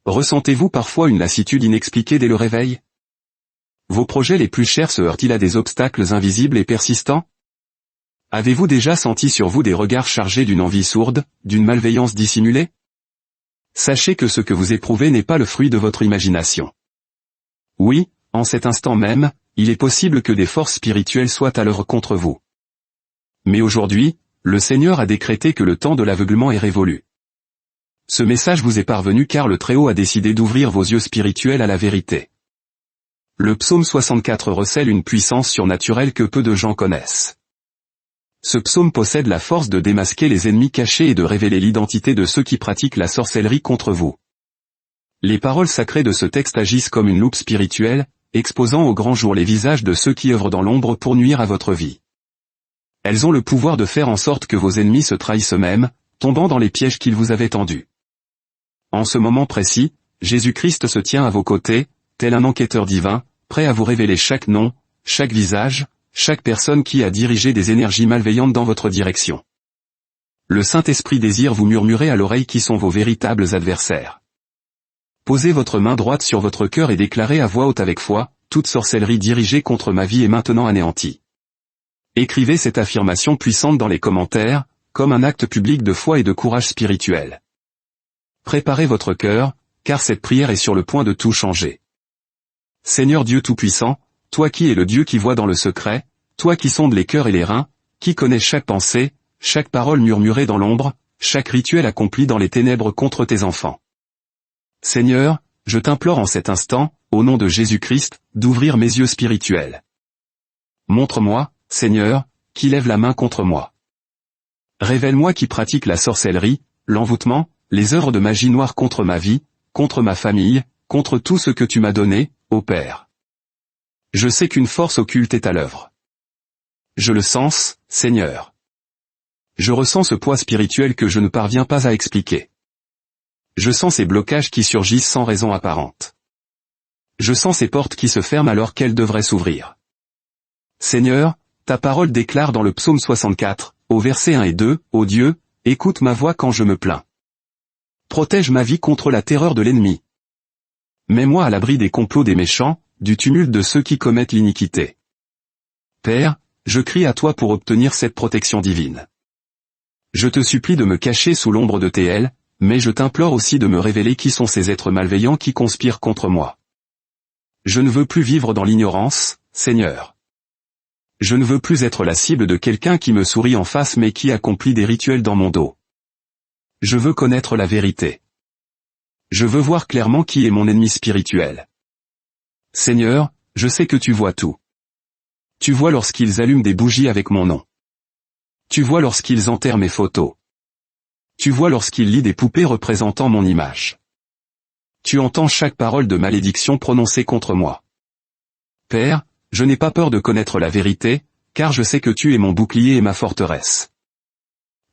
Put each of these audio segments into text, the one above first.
Ressentez-vous parfois une lassitude inexpliquée dès le réveil? Vos projets les plus chers se heurtent-ils à des obstacles invisibles et persistants? Avez-vous déjà senti sur vous des regards chargés d'une envie sourde, d'une malveillance dissimulée? Sachez que ce que vous éprouvez n'est pas le fruit de votre imagination. Oui, en cet instant même, il est possible que des forces spirituelles soient à l'œuvre contre vous. Mais aujourd'hui, le Seigneur a décrété que le temps de l'aveuglement est révolu. Ce message vous est parvenu car le Très-Haut a décidé d'ouvrir vos yeux spirituels à la vérité. Le psaume 64 recèle une puissance surnaturelle que peu de gens connaissent. Ce psaume possède la force de démasquer les ennemis cachés et de révéler l'identité de ceux qui pratiquent la sorcellerie contre vous. Les paroles sacrées de ce texte agissent comme une loupe spirituelle, exposant au grand jour les visages de ceux qui œuvrent dans l'ombre pour nuire à votre vie. Elles ont le pouvoir de faire en sorte que vos ennemis se trahissent eux-mêmes, tombant dans les pièges qu'ils vous avaient tendus. En ce moment précis, Jésus-Christ se tient à vos côtés, tel un enquêteur divin, prêt à vous révéler chaque nom, chaque visage, chaque personne qui a dirigé des énergies malveillantes dans votre direction. Le Saint-Esprit désire vous murmurer à l'oreille qui sont vos véritables adversaires. Posez votre main droite sur votre cœur et déclarez à voix haute avec foi, toute sorcellerie dirigée contre ma vie est maintenant anéantie. Écrivez cette affirmation puissante dans les commentaires, comme un acte public de foi et de courage spirituel. Préparez votre cœur, car cette prière est sur le point de tout changer. Seigneur Dieu Tout-Puissant, toi qui es le Dieu qui voit dans le secret, toi qui sondes les cœurs et les reins, qui connais chaque pensée, chaque parole murmurée dans l'ombre, chaque rituel accompli dans les ténèbres contre tes enfants. Seigneur, je t'implore en cet instant, au nom de Jésus-Christ, d'ouvrir mes yeux spirituels. Montre-moi, Seigneur, qui lève la main contre moi. Révèle-moi qui pratique la sorcellerie, l'envoûtement, les œuvres de magie noire contre ma vie, contre ma famille, contre tout ce que tu m'as donné, ô Père. Je sais qu'une force occulte est à l'œuvre. Je le sens, Seigneur. Je ressens ce poids spirituel que je ne parviens pas à expliquer. Je sens ces blocages qui surgissent sans raison apparente. Je sens ces portes qui se ferment alors qu'elles devraient s'ouvrir. Seigneur, ta parole déclare dans le psaume 64, au verset 1 et 2, ô Dieu, écoute ma voix quand je me plains. Protège ma vie contre la terreur de l'ennemi. Mets-moi à l'abri des complots des méchants, du tumulte de ceux qui commettent l'iniquité. Père, je crie à toi pour obtenir cette protection divine. Je te supplie de me cacher sous l'ombre de tes ailes, mais je t'implore aussi de me révéler qui sont ces êtres malveillants qui conspirent contre moi. Je ne veux plus vivre dans l'ignorance, Seigneur. Je ne veux plus être la cible de quelqu'un qui me sourit en face mais qui accomplit des rituels dans mon dos. Je veux connaître la vérité. Je veux voir clairement qui est mon ennemi spirituel. Seigneur, je sais que tu vois tout. Tu vois lorsqu'ils allument des bougies avec mon nom. Tu vois lorsqu'ils enterrent mes photos. Tu vois lorsqu'ils lient des poupées représentant mon image. Tu entends chaque parole de malédiction prononcée contre moi. Père, je n'ai pas peur de connaître la vérité, car je sais que tu es mon bouclier et ma forteresse.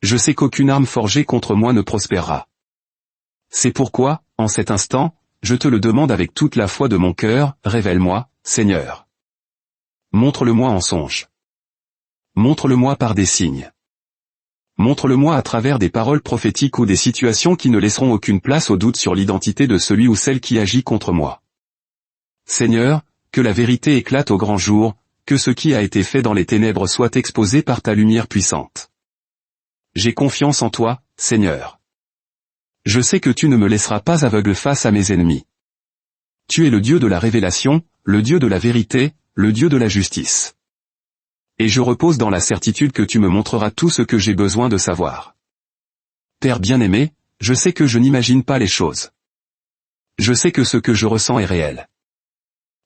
Je sais qu'aucune arme forgée contre moi ne prospérera. C'est pourquoi, en cet instant, je te le demande avec toute la foi de mon cœur, révèle-moi, Seigneur. Montre-le-moi en songe. Montre-le-moi par des signes. Montre-le-moi à travers des paroles prophétiques ou des situations qui ne laisseront aucune place au doute sur l'identité de celui ou celle qui agit contre moi. Seigneur, que la vérité éclate au grand jour, que ce qui a été fait dans les ténèbres soit exposé par ta lumière puissante. J'ai confiance en toi, Seigneur. Je sais que tu ne me laisseras pas aveugle face à mes ennemis. Tu es le Dieu de la révélation, le Dieu de la vérité, le Dieu de la justice. Et je repose dans la certitude que tu me montreras tout ce que j'ai besoin de savoir. Père bien-aimé, je sais que je n'imagine pas les choses. Je sais que ce que je ressens est réel.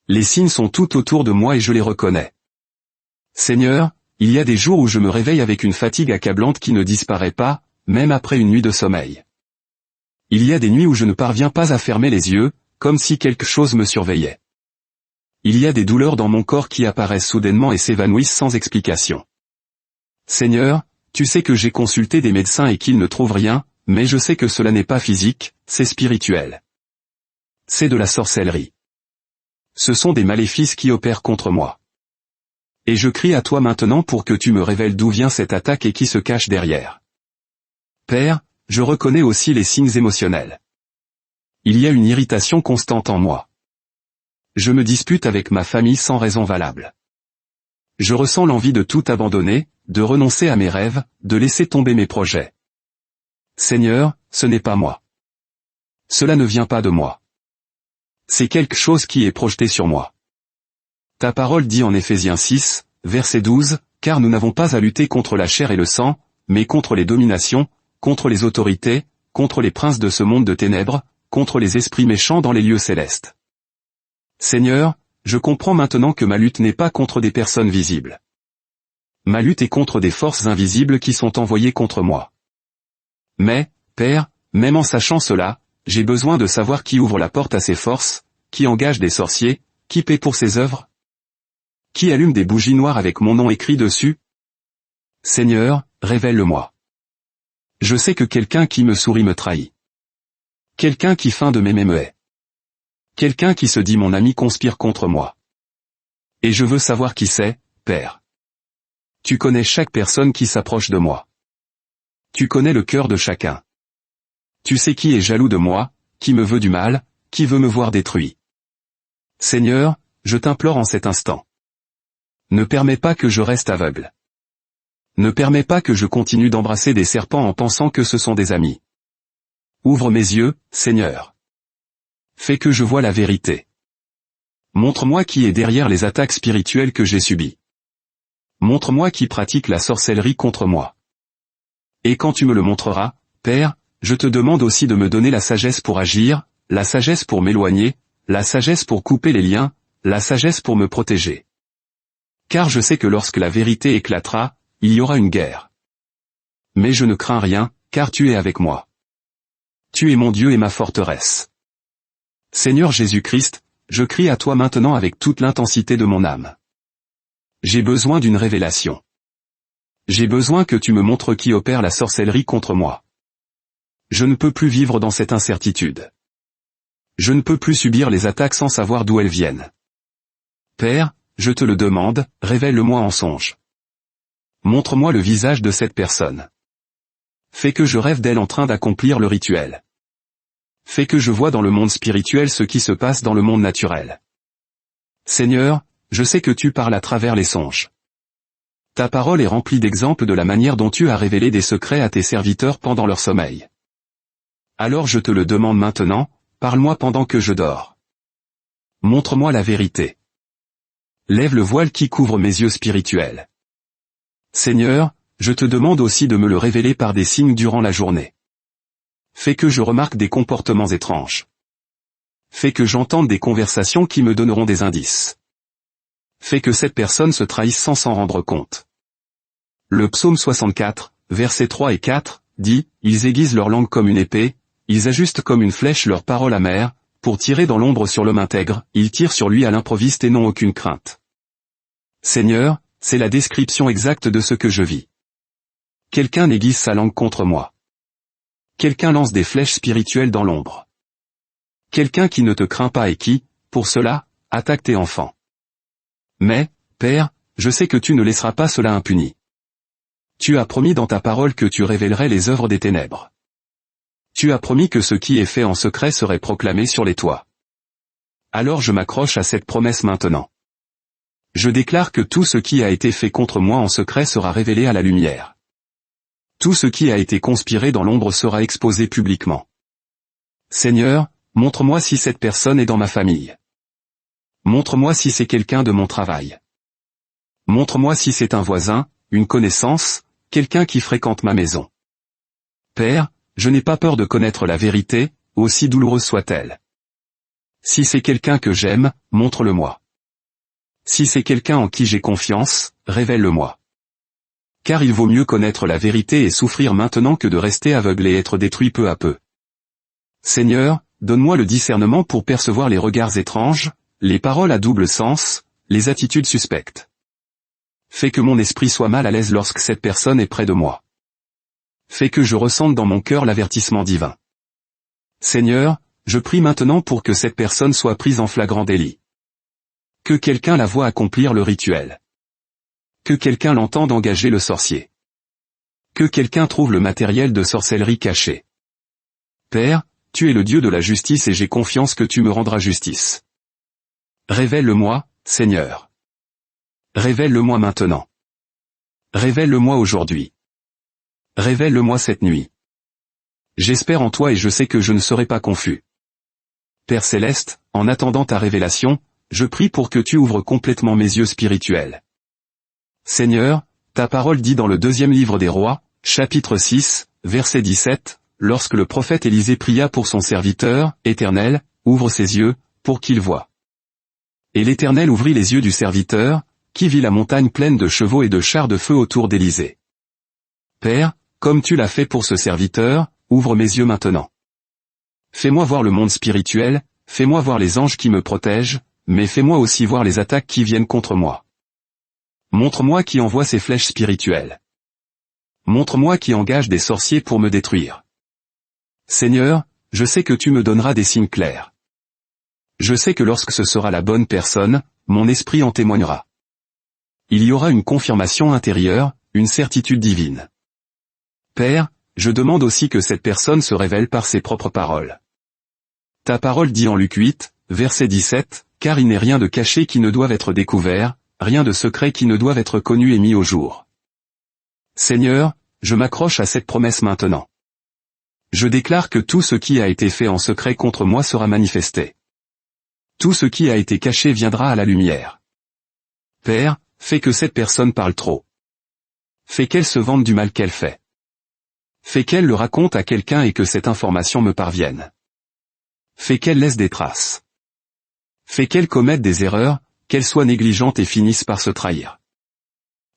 Les signes sont tout autour de moi et je les reconnais. Seigneur, il y a des jours où je me réveille avec une fatigue accablante qui ne disparaît pas, même après une nuit de sommeil. Il y a des nuits où je ne parviens pas à fermer les yeux, comme si quelque chose me surveillait. Il y a des douleurs dans mon corps qui apparaissent soudainement et s'évanouissent sans explication. Seigneur, tu sais que j'ai consulté des médecins et qu'ils ne trouvent rien, mais je sais que cela n'est pas physique, c'est spirituel. C'est de la sorcellerie. Ce sont des maléfices qui opèrent contre moi. Et je crie à toi maintenant pour que tu me révèles d'où vient cette attaque et qui se cache derrière. Père, je reconnais aussi les signes émotionnels. Il y a une irritation constante en moi. Je me dispute avec ma famille sans raison valable. Je ressens l'envie de tout abandonner, de renoncer à mes rêves, de laisser tomber mes projets. Seigneur, ce n'est pas moi. Cela ne vient pas de moi. C'est quelque chose qui est projeté sur moi. Ta parole dit en Éphésiens 6, verset 12, « Car nous n'avons pas à lutter contre la chair et le sang, mais contre les dominations, contre les autorités, contre les princes de ce monde de ténèbres, contre les esprits méchants dans les lieux célestes. » Seigneur, je comprends maintenant que ma lutte n'est pas contre des personnes visibles. Ma lutte est contre des forces invisibles qui sont envoyées contre moi. Mais, Père, même en sachant cela, j'ai besoin de savoir qui ouvre la porte à ces forces, qui engage des sorciers, qui paie pour ces œuvres. Qui allume des bougies noires avec mon nom écrit dessus? Seigneur, révèle-le-moi. Je sais que quelqu'un qui me sourit me trahit. Quelqu'un qui feint de m'aimer me hait. Quelqu'un qui se dit mon ami conspire contre moi. Et je veux savoir qui c'est, Père. Tu connais chaque personne qui s'approche de moi. Tu connais le cœur de chacun. Tu sais qui est jaloux de moi, qui me veut du mal, qui veut me voir détruit. Seigneur, je t'implore en cet instant. Ne permets pas que je reste aveugle. Ne permets pas que je continue d'embrasser des serpents en pensant que ce sont des amis. Ouvre mes yeux, Seigneur. Fais que je voie la vérité. Montre-moi qui est derrière les attaques spirituelles que j'ai subies. Montre-moi qui pratique la sorcellerie contre moi. Et quand tu me le montreras, Père, je te demande aussi de me donner la sagesse pour agir, la sagesse pour m'éloigner, la sagesse pour couper les liens, la sagesse pour me protéger. Car je sais que lorsque la vérité éclatera, il y aura une guerre. Mais je ne crains rien, car tu es avec moi. Tu es mon Dieu et ma forteresse. Seigneur Jésus-Christ, je crie à toi maintenant avec toute l'intensité de mon âme. J'ai besoin d'une révélation. J'ai besoin que tu me montres qui opère la sorcellerie contre moi. Je ne peux plus vivre dans cette incertitude. Je ne peux plus subir les attaques sans savoir d'où elles viennent. Père, je te le demande, révèle-le-moi en songe. Montre-moi le visage de cette personne. Fais que je rêve d'elle en train d'accomplir le rituel. Fais que je vois dans le monde spirituel ce qui se passe dans le monde naturel. Seigneur, je sais que tu parles à travers les songes. Ta parole est remplie d'exemples de la manière dont tu as révélé des secrets à tes serviteurs pendant leur sommeil. Alors je te le demande maintenant, parle-moi pendant que je dors. Montre-moi la vérité. Lève le voile qui couvre mes yeux spirituels. Seigneur, je te demande aussi de me le révéler par des signes durant la journée. Fais que je remarque des comportements étranges. Fais que j'entende des conversations qui me donneront des indices. Fais que cette personne se trahisse sans s'en rendre compte. Le psaume 64, versets 3 et 4, dit, « Ils aiguisent leur langue comme une épée, ils ajustent comme une flèche leurs paroles amères, pour tirer dans l'ombre sur l'homme intègre, ils tirent sur lui à l'improviste et n'ont aucune crainte. » Seigneur, c'est la description exacte de ce que je vis. Quelqu'un aiguise sa langue contre moi. Quelqu'un lance des flèches spirituelles dans l'ombre. Quelqu'un qui ne te craint pas et qui, pour cela, attaque tes enfants. Mais, Père, je sais que tu ne laisseras pas cela impuni. Tu as promis dans ta parole que tu révélerais les œuvres des ténèbres. Tu as promis que ce qui est fait en secret serait proclamé sur les toits. Alors je m'accroche à cette promesse maintenant. Je déclare que tout ce qui a été fait contre moi en secret sera révélé à la lumière. Tout ce qui a été conspiré dans l'ombre sera exposé publiquement. Seigneur, montre-moi si cette personne est dans ma famille. Montre-moi si c'est quelqu'un de mon travail. Montre-moi si c'est un voisin, une connaissance, quelqu'un qui fréquente ma maison. Père, je n'ai pas peur de connaître la vérité, aussi douloureuse soit-elle. Si c'est quelqu'un que j'aime, montre-le-moi. Si c'est quelqu'un en qui j'ai confiance, révèle-le-moi. Car il vaut mieux connaître la vérité et souffrir maintenant que de rester aveugle et être détruit peu à peu. Seigneur, donne-moi le discernement pour percevoir les regards étranges, les paroles à double sens, les attitudes suspectes. Fais que mon esprit soit mal à l'aise lorsque cette personne est près de moi. Fais que je ressente dans mon cœur l'avertissement divin. Seigneur, je prie maintenant pour que cette personne soit prise en flagrant délit. Que quelqu'un la voie accomplir le rituel. Que quelqu'un l'entende engager le sorcier. Que quelqu'un trouve le matériel de sorcellerie caché. Père, tu es le Dieu de la justice et j'ai confiance que tu me rendras justice. Révèle-le-moi, Seigneur. Révèle-le-moi maintenant. Révèle-le-moi aujourd'hui. Révèle-le-moi cette nuit. J'espère en toi et je sais que je ne serai pas confus. Père céleste, en attendant ta révélation, je prie pour que tu ouvres complètement mes yeux spirituels. Seigneur, ta parole dit dans le 2e livre des Rois, chapitre 6, verset 17, lorsque le prophète Élisée pria pour son serviteur, Éternel, ouvre ses yeux, pour qu'il voie. Et l'Éternel ouvrit les yeux du serviteur, qui vit la montagne pleine de chevaux et de chars de feu autour d'Élisée. Père, comme tu l'as fait pour ce serviteur, ouvre mes yeux maintenant. Fais-moi voir le monde spirituel, fais-moi voir les anges qui me protègent, mais fais-moi aussi voir les attaques qui viennent contre moi. Montre-moi qui envoie ces flèches spirituelles. Montre-moi qui engage des sorciers pour me détruire. Seigneur, je sais que tu me donneras des signes clairs. Je sais que lorsque ce sera la bonne personne, mon esprit en témoignera. Il y aura une confirmation intérieure, une certitude divine. Père, je demande aussi que cette personne se révèle par ses propres paroles. Ta parole dit en Luc 8, verset 17, « Car il n'est rien de caché qui ne doive être découvert, rien de secret qui ne doive être connu et mis au jour. » Seigneur, je m'accroche à cette promesse maintenant. Je déclare que tout ce qui a été fait en secret contre moi sera manifesté. Tout ce qui a été caché viendra à la lumière. Père, fais que cette personne parle trop. Fais qu'elle se vante du mal qu'elle fait. Fais qu'elle le raconte à quelqu'un et que cette information me parvienne. Fais qu'elle laisse des traces. Fais qu'elle commette des erreurs, qu'elle soit négligente et finisse par se trahir.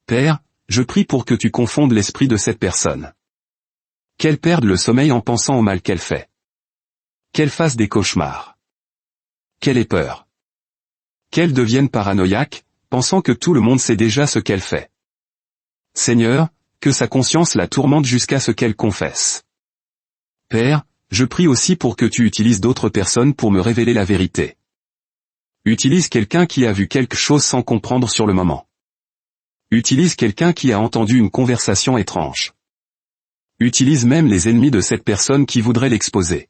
Père, je prie pour que tu confondes l'esprit de cette personne. Qu'elle perde le sommeil en pensant au mal qu'elle fait. Qu'elle fasse des cauchemars. Qu'elle ait peur. Qu'elle devienne paranoïaque, pensant que tout le monde sait déjà ce qu'elle fait. Seigneur, que sa conscience la tourmente jusqu'à ce qu'elle confesse. Père, je prie aussi pour que tu utilises d'autres personnes pour me révéler la vérité. Utilise quelqu'un qui a vu quelque chose sans comprendre sur le moment. Utilise quelqu'un qui a entendu une conversation étrange. Utilise même les ennemis de cette personne qui voudraient l'exposer.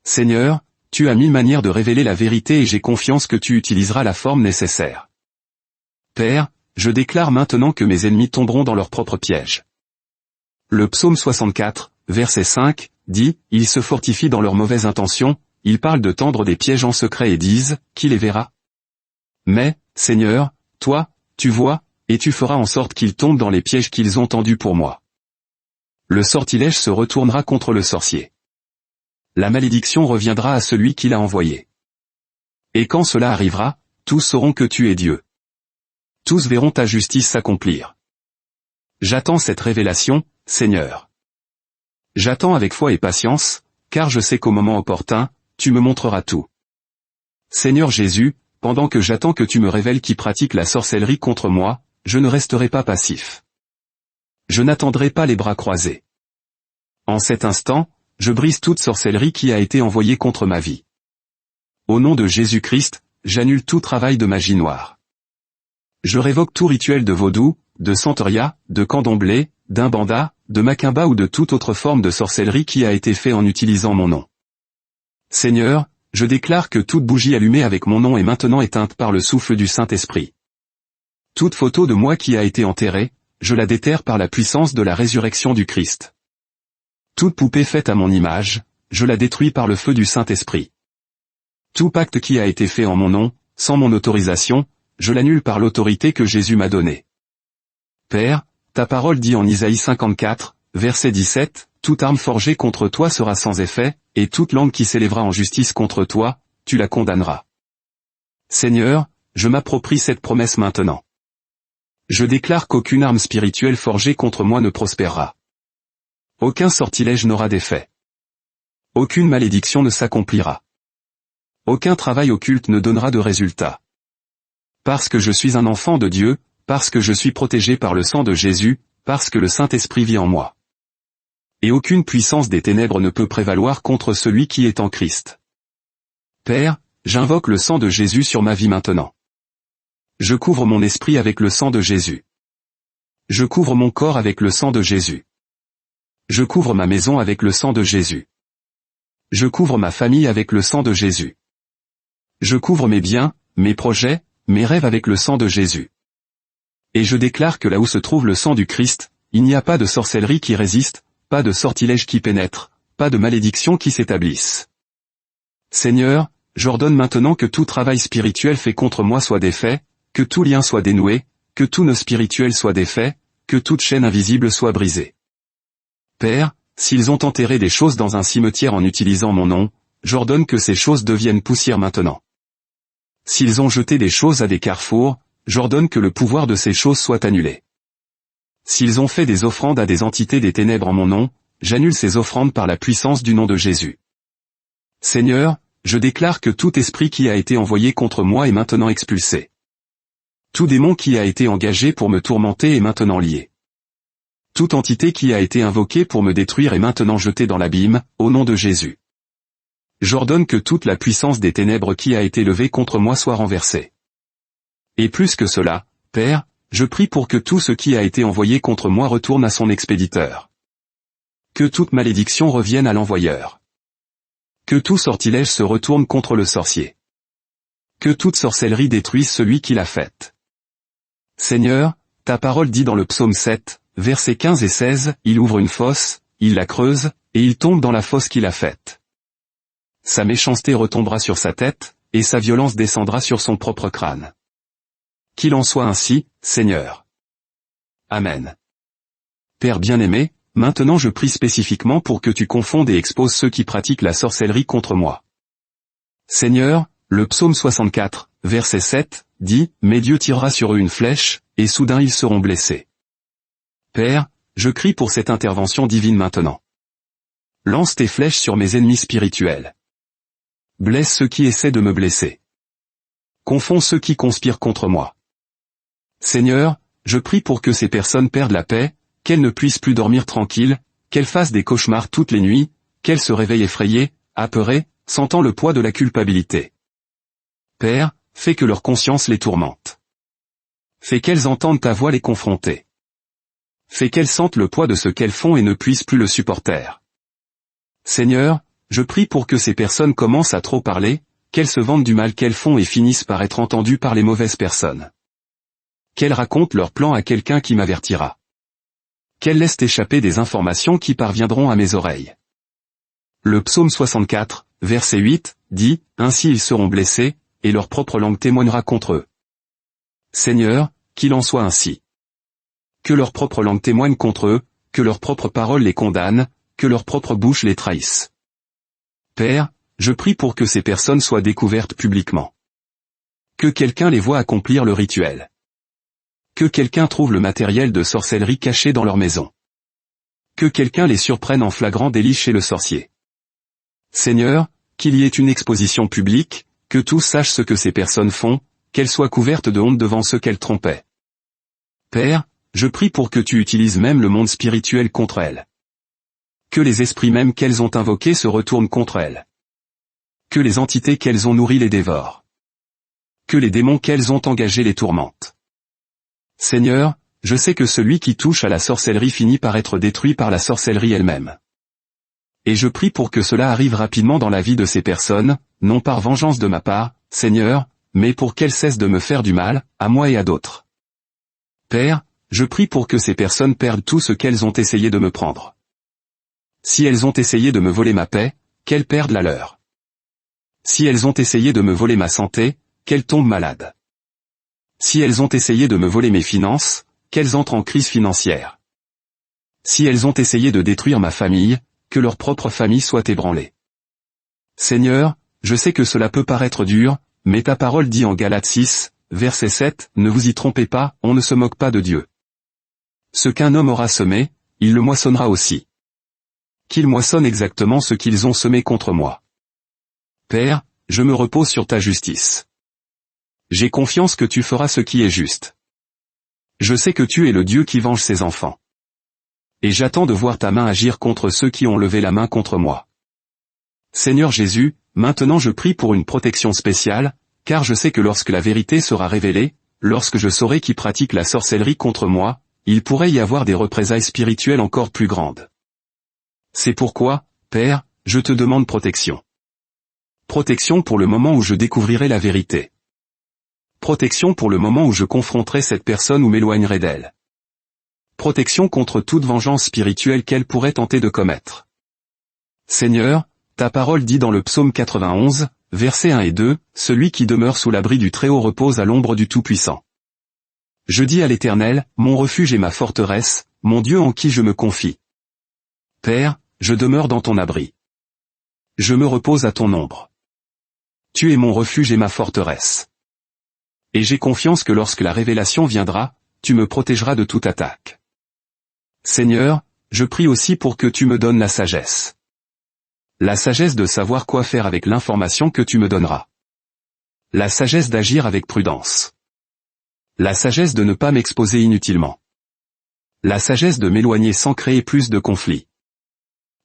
Seigneur, tu as 1000 manières de révéler la vérité et j'ai confiance que tu utiliseras la forme nécessaire. Père, je déclare maintenant que mes ennemis tomberont dans leur propre piège. Le psaume 64, verset 5, dit, « Ils se fortifient dans leurs mauvaises intentions, ils parlent de tendre des pièges en secret et disent, qui les verra ? Mais, Seigneur, toi, tu vois, et tu feras en sorte qu'ils tombent dans les pièges qu'ils ont tendus pour moi. » Le sortilège se retournera contre le sorcier. La malédiction reviendra à celui qui l'a envoyé. Et quand cela arrivera, tous sauront que tu es Dieu. Tous verront ta justice s'accomplir. J'attends cette révélation, Seigneur. J'attends avec foi et patience, car je sais qu'au moment opportun, tu me montreras tout. Seigneur Jésus, pendant que j'attends que tu me révèles qui pratique la sorcellerie contre moi, je ne resterai pas passif. Je n'attendrai pas les bras croisés. En cet instant, je brise toute sorcellerie qui a été envoyée contre ma vie. Au nom de Jésus-Christ, j'annule tout travail de magie noire. Je révoque tout rituel de vaudou, de santeria, de candomblé, d'imbanda, de macumba ou de toute autre forme de sorcellerie qui a été fait en utilisant mon nom. Seigneur, je déclare que toute bougie allumée avec mon nom est maintenant éteinte par le souffle du Saint-Esprit. Toute photo de moi qui a été enterrée, je la déterre par la puissance de la résurrection du Christ. Toute poupée faite à mon image, je la détruis par le feu du Saint-Esprit. Tout pacte qui a été fait en mon nom, sans mon autorisation, je l'annule par l'autorité que Jésus m'a donnée. Père, ta parole dit en Isaïe 54, verset 17, « Toute arme forgée contre toi sera sans effet, et toute langue qui s'élèvera en justice contre toi, tu la condamneras. » Seigneur, je m'approprie cette promesse maintenant. Je déclare qu'aucune arme spirituelle forgée contre moi ne prospérera. Aucun sortilège n'aura d'effet. Aucune malédiction ne s'accomplira. Aucun travail occulte ne donnera de résultat. Parce que je suis un enfant de Dieu, parce que je suis protégé par le sang de Jésus, parce que le Saint-Esprit vit en moi. Et aucune puissance des ténèbres ne peut prévaloir contre celui qui est en Christ. Père, j'invoque le sang de Jésus sur ma vie maintenant. Je couvre mon esprit avec le sang de Jésus. Je couvre mon corps avec le sang de Jésus. Je couvre ma maison avec le sang de Jésus. Je couvre ma famille avec le sang de Jésus. Je couvre mes biens, mes projets, mes rêves avec le sang de Jésus. Et je déclare que là où se trouve le sang du Christ, il n'y a pas de sorcellerie qui résiste, pas de sortilège qui pénètre, pas de malédiction qui s'établisse. Seigneur, j'ordonne maintenant que tout travail spirituel fait contre moi soit défait, que tout lien soit dénoué, que tout nœud spirituel soit défait, que toute chaîne invisible soit brisée. Père, s'ils ont enterré des choses dans un cimetière en utilisant mon nom, j'ordonne que ces choses deviennent poussière maintenant. S'ils ont jeté des choses à des carrefours, j'ordonne que le pouvoir de ces choses soit annulé. S'ils ont fait des offrandes à des entités des ténèbres en mon nom, j'annule ces offrandes par la puissance du nom de Jésus. Seigneur, je déclare que tout esprit qui a été envoyé contre moi est maintenant expulsé. Tout démon qui a été engagé pour me tourmenter est maintenant lié. Toute entité qui a été invoquée pour me détruire est maintenant jetée dans l'abîme, au nom de Jésus. J'ordonne que toute la puissance des ténèbres qui a été levée contre moi soit renversée. Et plus que cela, Père, je prie pour que tout ce qui a été envoyé contre moi retourne à son expéditeur. Que toute malédiction revienne à l'envoyeur. Que tout sortilège se retourne contre le sorcier. Que toute sorcellerie détruise celui qui l'a faite. Seigneur, ta parole dit dans le psaume 7, versets 15 et 16, il ouvre une fosse, il la creuse, et il tombe dans la fosse qu'il a faite. Sa méchanceté retombera sur sa tête, et sa violence descendra sur son propre crâne. Qu'il en soit ainsi, Seigneur. Amen. Père bien-aimé, maintenant je prie spécifiquement pour que tu confondes et exposes ceux qui pratiquent la sorcellerie contre moi. Seigneur, le psaume 64, verset 7, dit, « Mais Dieu tirera sur eux une flèche, et soudain ils seront blessés. » Père, je crie pour cette intervention divine maintenant. Lance tes flèches sur mes ennemis spirituels. Blesse ceux qui essaient de me blesser. Confonds ceux qui conspirent contre moi. Seigneur, je prie pour que ces personnes perdent la paix, qu'elles ne puissent plus dormir tranquilles, qu'elles fassent des cauchemars toutes les nuits, qu'elles se réveillent effrayées, apeurées, sentant le poids de la culpabilité. Père, fais que leur conscience les tourmente. Fais qu'elles entendent ta voix les confronter. Fais qu'elles sentent le poids de ce qu'elles font et ne puissent plus le supporter. Seigneur, je prie pour que ces personnes commencent à trop parler, qu'elles se vantent du mal qu'elles font et finissent par être entendues par les mauvaises personnes. Qu'elles racontent leur plan à quelqu'un qui m'avertira. Qu'elles laissent échapper des informations qui parviendront à mes oreilles. Le psaume 64, verset 8, dit, « Ainsi ils seront blessés, et leur propre langue témoignera contre eux. » Seigneur, qu'il en soit ainsi. Que leur propre langue témoigne contre eux, que leur propre parole les condamne, que leur propre bouche les trahisse. Père, je prie pour que ces personnes soient découvertes publiquement. Que quelqu'un les voie accomplir le rituel. Que quelqu'un trouve le matériel de sorcellerie caché dans leur maison. Que quelqu'un les surprenne en flagrant délit chez le sorcier. Seigneur, qu'il y ait une exposition publique, que tous sachent ce que ces personnes font, qu'elles soient couvertes de honte devant ceux qu'elles trompaient. Père, je prie pour que tu utilises même le monde spirituel contre elles. Que les esprits même qu'elles ont invoqués se retournent contre elles. Que les entités qu'elles ont nourries les dévorent. Que les démons qu'elles ont engagés les tourmentent. Seigneur, je sais que celui qui touche à la sorcellerie finit par être détruit par la sorcellerie elle-même. Et je prie pour que cela arrive rapidement dans la vie de ces personnes, non par vengeance de ma part, Seigneur, mais pour qu'elles cessent de me faire du mal, à moi et à d'autres. Père, je prie pour que ces personnes perdent tout ce qu'elles ont essayé de me prendre. Si elles ont essayé de me voler ma paix, qu'elles perdent la leur. Si elles ont essayé de me voler ma santé, qu'elles tombent malades. Si elles ont essayé de me voler mes finances, qu'elles entrent en crise financière. Si elles ont essayé de détruire ma famille, que leur propre famille soit ébranlée. Seigneur, je sais que cela peut paraître dur, mais ta parole dit en Galates 6, verset 7, « Ne vous y trompez pas, on ne se moque pas de Dieu. Ce qu'un homme aura semé, il le moissonnera aussi. » Qu'ils moissonnent exactement ce qu'ils ont semé contre moi. Père, je me repose sur ta justice. J'ai confiance que tu feras ce qui est juste. Je sais que tu es le Dieu qui venge ses enfants. Et j'attends de voir ta main agir contre ceux qui ont levé la main contre moi. Seigneur Jésus, maintenant je prie pour une protection spéciale, car je sais que lorsque la vérité sera révélée, lorsque je saurai qui pratique la sorcellerie contre moi, il pourrait y avoir des représailles spirituelles encore plus grandes. C'est pourquoi, Père, je te demande protection. Protection pour le moment où je découvrirai la vérité. Protection pour le moment où je confronterai cette personne ou m'éloignerai d'elle. Protection contre toute vengeance spirituelle qu'elle pourrait tenter de commettre. Seigneur, ta parole dit dans le psaume 91, versets 1 et 2, « Celui qui demeure sous l'abri du Très-Haut repose à l'ombre du Tout-Puissant. » Je dis à l'Éternel, mon refuge et ma forteresse, mon Dieu en qui je me confie. Père, je demeure dans ton abri. Je me repose à ton ombre. Tu es mon refuge et ma forteresse. Et j'ai confiance que lorsque la révélation viendra, tu me protégeras de toute attaque. Seigneur, je prie aussi pour que tu me donnes la sagesse. La sagesse de savoir quoi faire avec l'information que tu me donneras. La sagesse d'agir avec prudence. La sagesse de ne pas m'exposer inutilement. La sagesse de m'éloigner sans créer plus de conflits.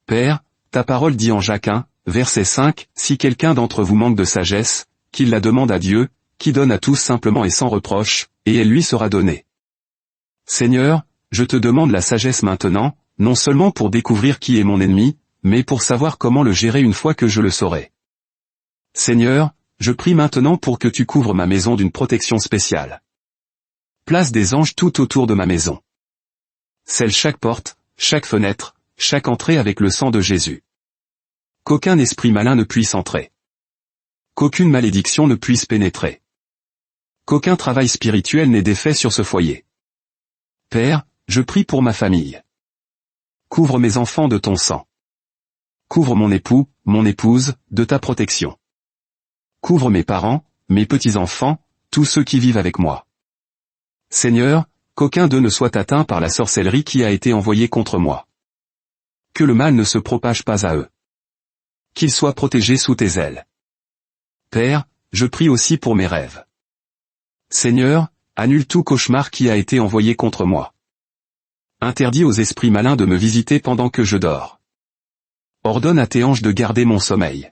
Père, ta parole dit en Jacques 1, verset 5, « Si quelqu'un d'entre vous manque de sagesse, qu'il la demande à Dieu, qui donne à tous simplement et sans reproche, et elle lui sera donnée. » Seigneur, je te demande la sagesse maintenant, non seulement pour découvrir qui est mon ennemi, mais pour savoir comment le gérer une fois que je le saurai. Seigneur, je prie maintenant pour que tu couvres ma maison d'une protection spéciale. Place des anges tout autour de ma maison. Scelle chaque porte, chaque fenêtre, chaque entrée avec le sang de Jésus. Qu'aucun esprit malin ne puisse entrer. Qu'aucune malédiction ne puisse pénétrer. Qu'aucun travail spirituel n'ait d'effet sur ce foyer. Père, je prie pour ma famille. Couvre mes enfants de ton sang. Couvre mon époux, mon épouse, de ta protection. Couvre mes parents, mes petits-enfants, tous ceux qui vivent avec moi. Seigneur, qu'aucun d'eux ne soit atteint par la sorcellerie qui a été envoyée contre moi. Que le mal ne se propage pas à eux. Qu'ils soient protégés sous tes ailes. Père, je prie aussi pour mes rêves. Seigneur, annule tout cauchemar qui a été envoyé contre moi. Interdis aux esprits malins de me visiter pendant que je dors. Ordonne à tes anges de garder mon sommeil.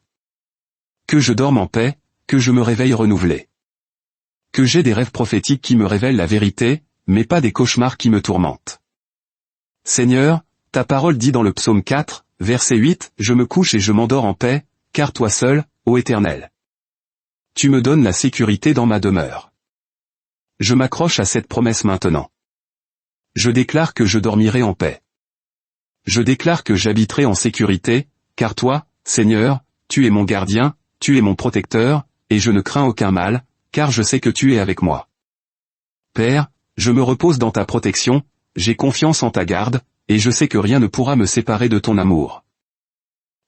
Que je dorme en paix, que je me réveille renouvelé. Que j'ai des rêves prophétiques qui me révèlent la vérité, mais pas des cauchemars qui me tourmentent. Seigneur, ta parole dit dans le psaume 4, verset 8, « Je me couche et je m'endors en paix, car toi seul, ô Éternel. Tu me donnes la sécurité dans ma demeure. » Je m'accroche à cette promesse maintenant. Je déclare que je dormirai en paix. Je déclare que j'habiterai en sécurité, car toi, Seigneur, tu es mon gardien, tu es mon protecteur, et je ne crains aucun mal, car je sais que tu es avec moi. Père, je me repose dans ta protection, j'ai confiance en ta garde, et je sais que rien ne pourra me séparer de ton amour.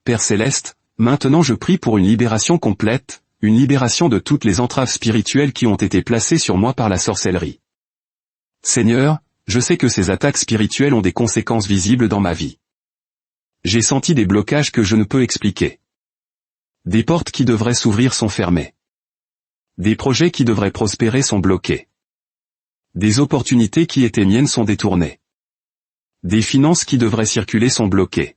Père céleste, maintenant je prie pour une libération complète, une libération de toutes les entraves spirituelles qui ont été placées sur moi par la sorcellerie. Seigneur, je sais que ces attaques spirituelles ont des conséquences visibles dans ma vie. J'ai senti des blocages que je ne peux expliquer. Des portes qui devraient s'ouvrir sont fermées. Des projets qui devraient prospérer sont bloqués. Des opportunités qui étaient miennes sont détournées. Des finances qui devraient circuler sont bloquées.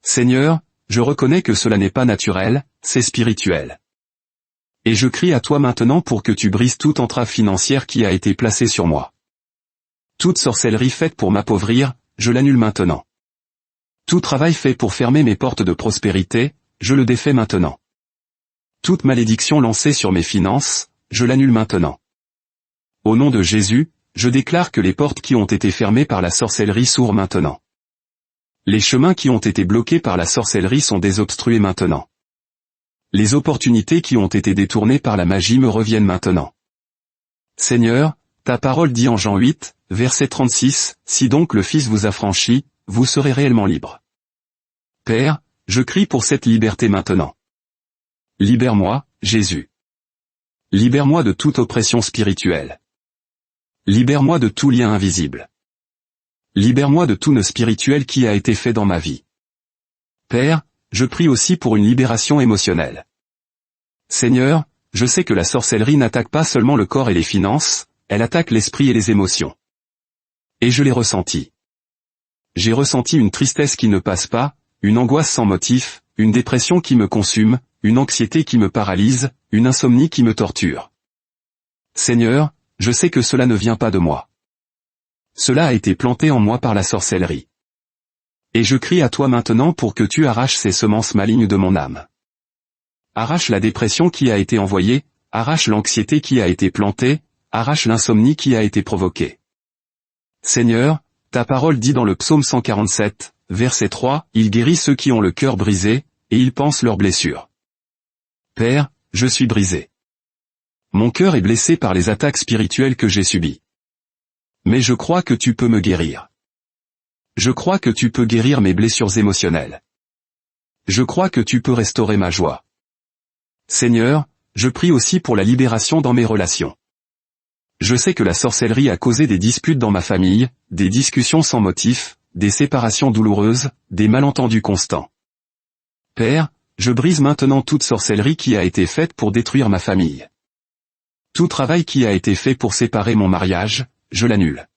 Seigneur, je reconnais que cela n'est pas naturel, c'est spirituel. Et je crie à toi maintenant pour que tu brises toute entrave financière qui a été placée sur moi. Toute sorcellerie faite pour m'appauvrir, je l'annule maintenant. Tout travail fait pour fermer mes portes de prospérité, je le défais maintenant. Toute malédiction lancée sur mes finances, je l'annule maintenant. Au nom de Jésus, je déclare que les portes qui ont été fermées par la sorcellerie s'ouvrent maintenant. Les chemins qui ont été bloqués par la sorcellerie sont désobstrués maintenant. Les opportunités qui ont été détournées par la magie me reviennent maintenant. Seigneur, ta parole dit en Jean 8, verset 36, « Si donc le Fils vous affranchit, vous serez réellement libre. » Père, je crie pour cette liberté maintenant. Libère-moi, Jésus. Libère-moi de toute oppression spirituelle. Libère-moi de tout lien invisible. Libère-moi de tout nœud spirituel qui a été fait dans ma vie. Père, je prie aussi pour une libération émotionnelle. Seigneur, je sais que la sorcellerie n'attaque pas seulement le corps et les finances, elle attaque l'esprit et les émotions. Et je l'ai ressenti. J'ai ressenti une tristesse qui ne passe pas, une angoisse sans motif, une dépression qui me consume, une anxiété qui me paralyse, une insomnie qui me torture. Seigneur, je sais que cela ne vient pas de moi. Cela a été planté en moi par la sorcellerie. Et je crie à toi maintenant pour que tu arraches ces semences malignes de mon âme. Arrache la dépression qui a été envoyée, arrache l'anxiété qui a été plantée, arrache l'insomnie qui a été provoquée. Seigneur, ta parole dit dans le psaume 147, verset 3, « Il guérit ceux qui ont le cœur brisé, et il pense leurs blessures. » Père, je suis brisé. Mon cœur est blessé par les attaques spirituelles que j'ai subies. Mais je crois que tu peux me guérir. Je crois que tu peux guérir mes blessures émotionnelles. Je crois que tu peux restaurer ma joie. Seigneur, je prie aussi pour la libération dans mes relations. Je sais que la sorcellerie a causé des disputes dans ma famille, des discussions sans motif, des séparations douloureuses, des malentendus constants. Père, je brise maintenant toute sorcellerie qui a été faite pour détruire ma famille. Tout travail qui a été fait pour séparer mon mariage, je l'annule.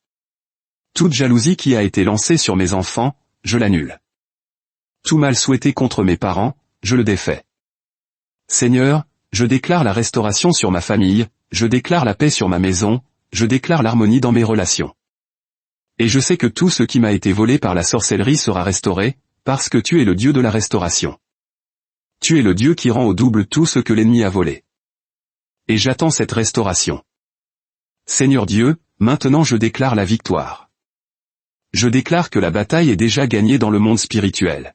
Toute jalousie qui a été lancée sur mes enfants, je l'annule. Tout mal souhaité contre mes parents, je le défais. Seigneur, je déclare la restauration sur ma famille, je déclare la paix sur ma maison, je déclare l'harmonie dans mes relations. Et je sais que tout ce qui m'a été volé par la sorcellerie sera restauré, parce que tu es le Dieu de la restauration. Tu es le Dieu qui rend au double tout ce que l'ennemi a volé. Et j'attends cette restauration. Seigneur Dieu, maintenant je déclare la victoire. Je déclare que la bataille est déjà gagnée dans le monde spirituel.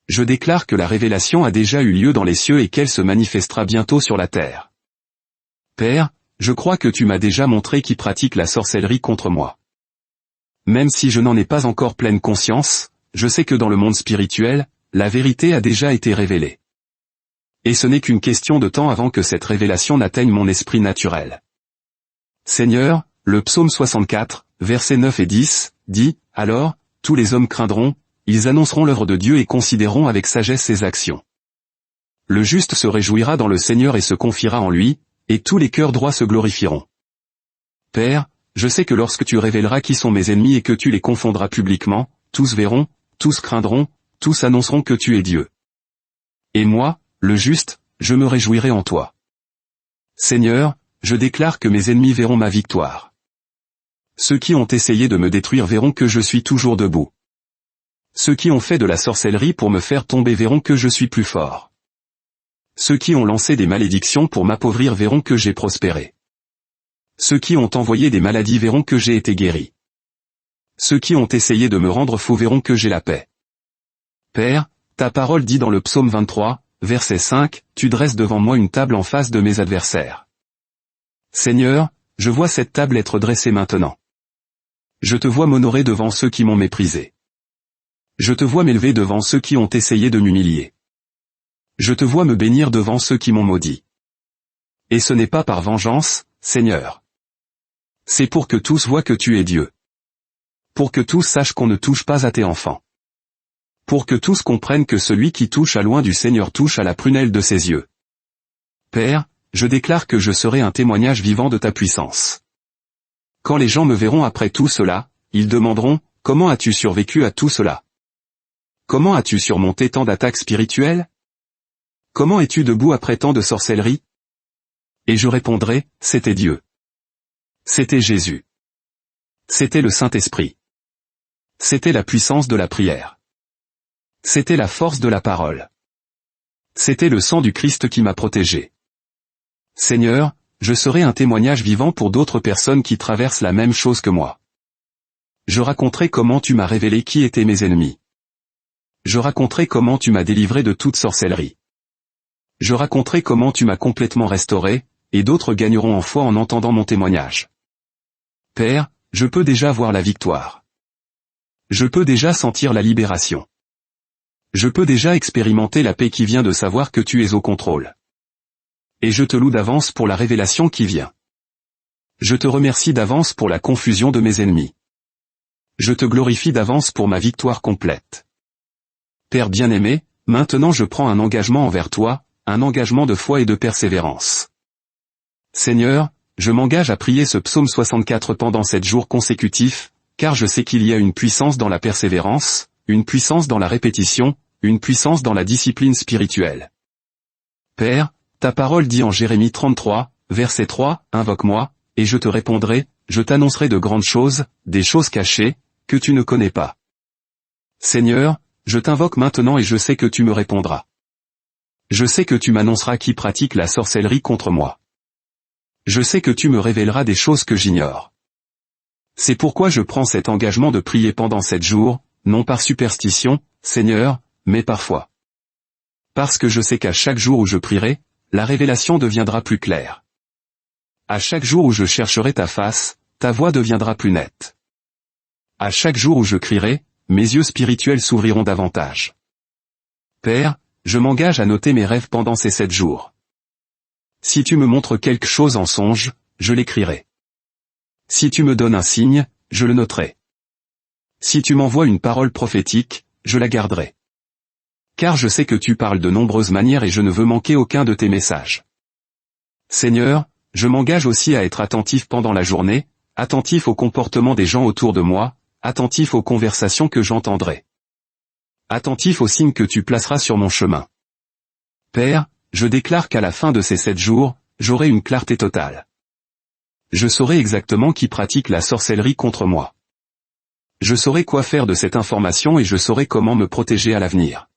Je déclare que la révélation a déjà eu lieu dans les cieux et qu'elle se manifestera bientôt sur la terre. Père, je crois que tu m'as déjà montré qui pratique la sorcellerie contre moi. Même si je n'en ai pas encore pleine conscience, je sais que dans le monde spirituel, la vérité a déjà été révélée. Et ce n'est qu'une question de temps avant que cette révélation n'atteigne mon esprit naturel. Seigneur, le psaume 64, versets 9 et 10, dit, « Alors, tous les hommes craindront, ils annonceront l'œuvre de Dieu et considéreront avec sagesse ses actions. Le juste se réjouira dans le Seigneur et se confiera en lui, et tous les cœurs droits se glorifieront. » Père, je sais que lorsque tu révéleras qui sont mes ennemis et que tu les confondras publiquement, tous verront, tous craindront, tous annonceront que tu es Dieu. Et moi, le juste, je me réjouirai en toi. Seigneur, je déclare que mes ennemis verront ma victoire. Ceux qui ont essayé de me détruire verront que je suis toujours debout. Ceux qui ont fait de la sorcellerie pour me faire tomber verront que je suis plus fort. Ceux qui ont lancé des malédictions pour m'appauvrir verront que j'ai prospéré. Ceux qui ont envoyé des maladies verront que j'ai été guéri. Ceux qui ont essayé de me rendre fou verront que j'ai la paix. Père, ta parole dit dans le psaume 23, verset 5, « Tu dresses devant moi une table en face de mes adversaires. » Seigneur, je vois cette table être dressée maintenant. Je te vois m'honorer devant ceux qui m'ont méprisé. Je te vois m'élever devant ceux qui ont essayé de m'humilier. Je te vois me bénir devant ceux qui m'ont maudit. Et ce n'est pas par vengeance, Seigneur. C'est pour que tous voient que tu es Dieu. Pour que tous sachent qu'on ne touche pas à tes enfants. Pour que tous comprennent que celui qui touche à loin du Seigneur touche à la prunelle de ses yeux. Père, je déclare que je serai un témoignage vivant de ta puissance. Quand les gens me verront après tout cela, ils demanderont, « Comment as-tu survécu à tout cela? Comment as-tu surmonté tant d'attaques spirituelles? Comment es-tu debout après tant de sorcellerie ?» Et je répondrai, « C'était Dieu. C'était Jésus. C'était le Saint-Esprit. C'était la puissance de la prière. C'était la force de la parole. C'était le sang du Christ qui m'a protégé. Seigneur, je serai un témoignage vivant pour d'autres personnes qui traversent la même chose que moi. Je raconterai comment tu m'as révélé qui étaient mes ennemis. Je raconterai comment tu m'as délivré de toute sorcellerie. Je raconterai comment tu m'as complètement restauré, et d'autres gagneront en foi en entendant mon témoignage. Père, je peux déjà voir la victoire. Je peux déjà sentir la libération. Je peux déjà expérimenter la paix qui vient de savoir que tu es au contrôle. Et je te loue d'avance pour la révélation qui vient. Je te remercie d'avance pour la confusion de mes ennemis. Je te glorifie d'avance pour ma victoire complète. Père bien-aimé, maintenant je prends un engagement envers toi, un engagement de foi et de persévérance. Seigneur, je m'engage à prier ce psaume 64 pendant 7 jours consécutifs, car je sais qu'il y a une puissance dans la persévérance, une puissance dans la répétition, une puissance dans la discipline spirituelle. Père, ta parole dit en Jérémie 33, verset 3, « Invoque-moi, et je te répondrai, je t'annoncerai de grandes choses, des choses cachées, que tu ne connais pas. » Seigneur, je t'invoque maintenant et je sais que tu me répondras. Je sais que tu m'annonceras qui pratique la sorcellerie contre moi. Je sais que tu me révéleras des choses que j'ignore. C'est pourquoi je prends cet engagement de prier pendant 7 jours, non par superstition, Seigneur, mais par foi. Parce que je sais qu'à chaque jour où je prierai, la révélation deviendra plus claire. À chaque jour où je chercherai ta face, ta voix deviendra plus nette. À chaque jour où je crierai, mes yeux spirituels s'ouvriront davantage. Père, je m'engage à noter mes rêves pendant ces 7 jours. Si tu me montres quelque chose en songe, je l'écrirai. Si tu me donnes un signe, je le noterai. Si tu m'envoies une parole prophétique, je la garderai. Car je sais que tu parles de nombreuses manières et je ne veux manquer aucun de tes messages. Seigneur, je m'engage aussi à être attentif pendant la journée, attentif au comportement des gens autour de moi, attentif aux conversations que j'entendrai. Attentif aux signes que tu placeras sur mon chemin. Père, je déclare qu'à la fin de ces 7 jours, j'aurai une clarté totale. Je saurai exactement qui pratique la sorcellerie contre moi. Je saurai quoi faire de cette information et je saurai comment me protéger à l'avenir.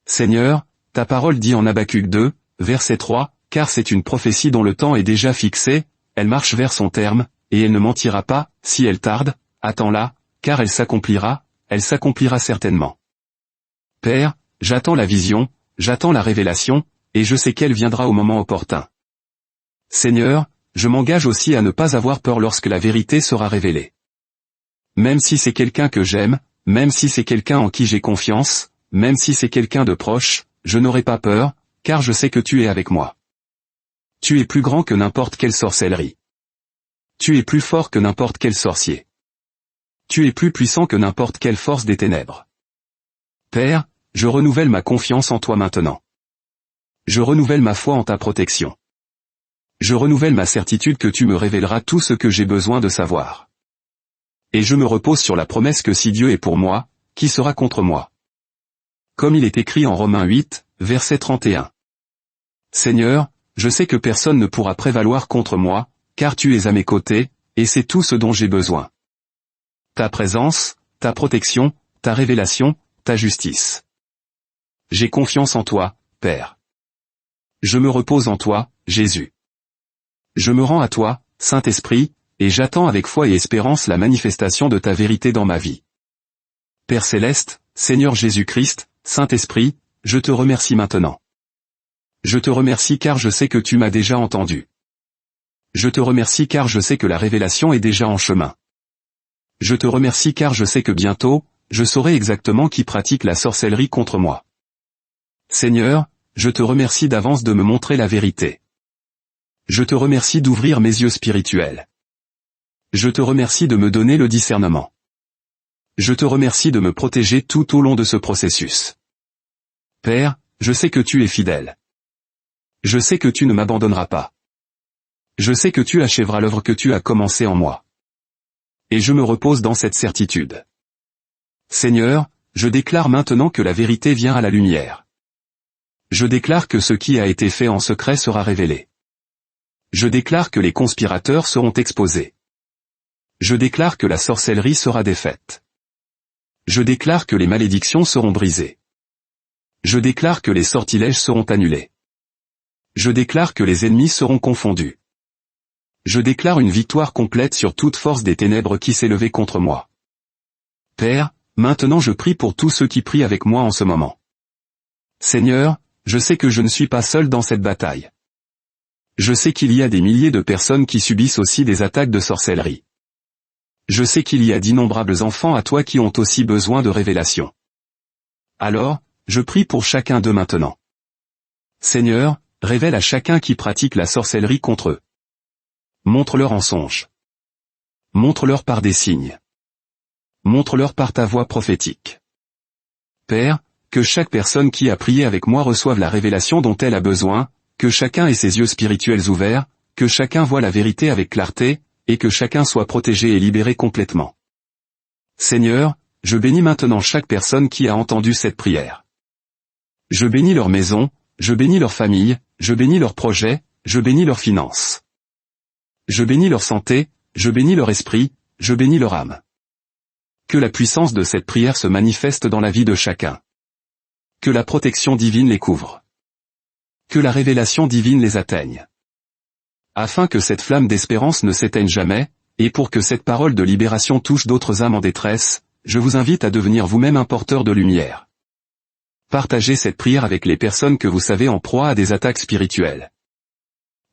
Seigneur, ta parole dit en Habacuc 2, verset 3, car c'est une prophétie dont le temps est déjà fixé, elle marche vers son terme, et elle ne mentira pas, si elle tarde, attends-la, car elle s'accomplira certainement. Père, j'attends la vision, j'attends la révélation, et je sais qu'elle viendra au moment opportun. Seigneur, je m'engage aussi à ne pas avoir peur lorsque la vérité sera révélée. Même si c'est quelqu'un que j'aime, même si c'est quelqu'un en qui j'ai confiance, même si c'est quelqu'un de proche, je n'aurai pas peur, car je sais que tu es avec moi. Tu es plus grand que n'importe quelle sorcellerie. Tu es plus fort que n'importe quel sorcier. Tu es plus puissant que n'importe quelle force des ténèbres. Père, je renouvelle ma confiance en toi maintenant. Je renouvelle ma foi en ta protection. Je renouvelle ma certitude que tu me révéleras tout ce que j'ai besoin de savoir. Et je me repose sur la promesse que si Dieu est pour moi, qui sera contre moi? Comme il est écrit en Romains 8, verset 31. Seigneur, je sais que personne ne pourra prévaloir contre moi, car tu es à mes côtés, et c'est tout ce dont j'ai besoin. Ta présence, ta protection, ta révélation, ta justice. J'ai confiance en toi, Père. Je me repose en toi, Jésus. Je me rends à toi, Saint-Esprit, et j'attends avec foi et espérance la manifestation de ta vérité dans ma vie. Père céleste, Seigneur Jésus-Christ, Saint-Esprit, je te remercie maintenant. Je te remercie car je sais que tu m'as déjà entendu. Je te remercie car je sais que la révélation est déjà en chemin. Je te remercie car je sais que bientôt, je saurai exactement qui pratique la sorcellerie contre moi. Seigneur, je te remercie d'avance de me montrer la vérité. Je te remercie d'ouvrir mes yeux spirituels. Je te remercie de me donner le discernement. Je te remercie de me protéger tout au long de ce processus. Père, je sais que tu es fidèle. Je sais que tu ne m'abandonneras pas. Je sais que tu achèveras l'œuvre que tu as commencée en moi. Et je me repose dans cette certitude. Seigneur, je déclare maintenant que la vérité vient à la lumière. Je déclare que ce qui a été fait en secret sera révélé. Je déclare que les conspirateurs seront exposés. Je déclare que la sorcellerie sera défaite. Je déclare que les malédictions seront brisées. Je déclare que les sortilèges seront annulés. Je déclare que les ennemis seront confondus. Je déclare une victoire complète sur toute force des ténèbres qui s'est levée contre moi. Père, maintenant je prie pour tous ceux qui prient avec moi en ce moment. Seigneur, je sais que je ne suis pas seul dans cette bataille. Je sais qu'il y a des milliers de personnes qui subissent aussi des attaques de sorcellerie. Je sais qu'il y a d'innombrables enfants à toi qui ont aussi besoin de révélation. Alors, je prie pour chacun d'eux maintenant. Seigneur, révèle à chacun qui pratique la sorcellerie contre eux. Montre-leur en songe. Montre-leur par des signes. Montre-leur par ta voix prophétique. Père, que chaque personne qui a prié avec moi reçoive la révélation dont elle a besoin, que chacun ait ses yeux spirituels ouverts, que chacun voie la vérité avec clarté, et que chacun soit protégé et libéré complètement. Seigneur, je bénis maintenant chaque personne qui a entendu cette prière. Je bénis leur maison, je bénis leur famille, je bénis leurs projets, je bénis leurs finances. Je bénis leur santé, je bénis leur esprit, je bénis leur âme. Que la puissance de cette prière se manifeste dans la vie de chacun. Que la protection divine les couvre. Que la révélation divine les atteigne. Afin que cette flamme d'espérance ne s'éteigne jamais, et pour que cette parole de libération touche d'autres âmes en détresse, je vous invite à devenir vous-même un porteur de lumière. Partagez cette prière avec les personnes que vous savez en proie à des attaques spirituelles.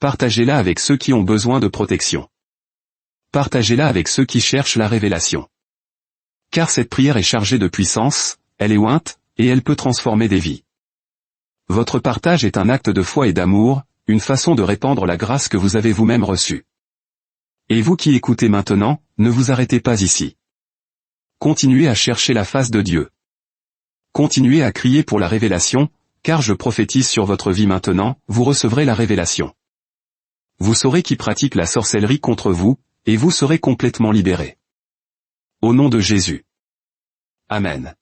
Partagez-la avec ceux qui ont besoin de protection. Partagez-la avec ceux qui cherchent la révélation. Car cette prière est chargée de puissance, elle est ointe, et elle peut transformer des vies. Votre partage est un acte de foi et d'amour, une façon de répandre la grâce que vous avez vous-même reçue. Et vous qui écoutez maintenant, ne vous arrêtez pas ici. Continuez à chercher la face de Dieu. Continuez à crier pour la révélation, car je prophétise sur votre vie maintenant, vous recevrez la révélation. Vous saurez qui pratique la sorcellerie contre vous, et vous serez complètement libérés. Au nom de Jésus. Amen.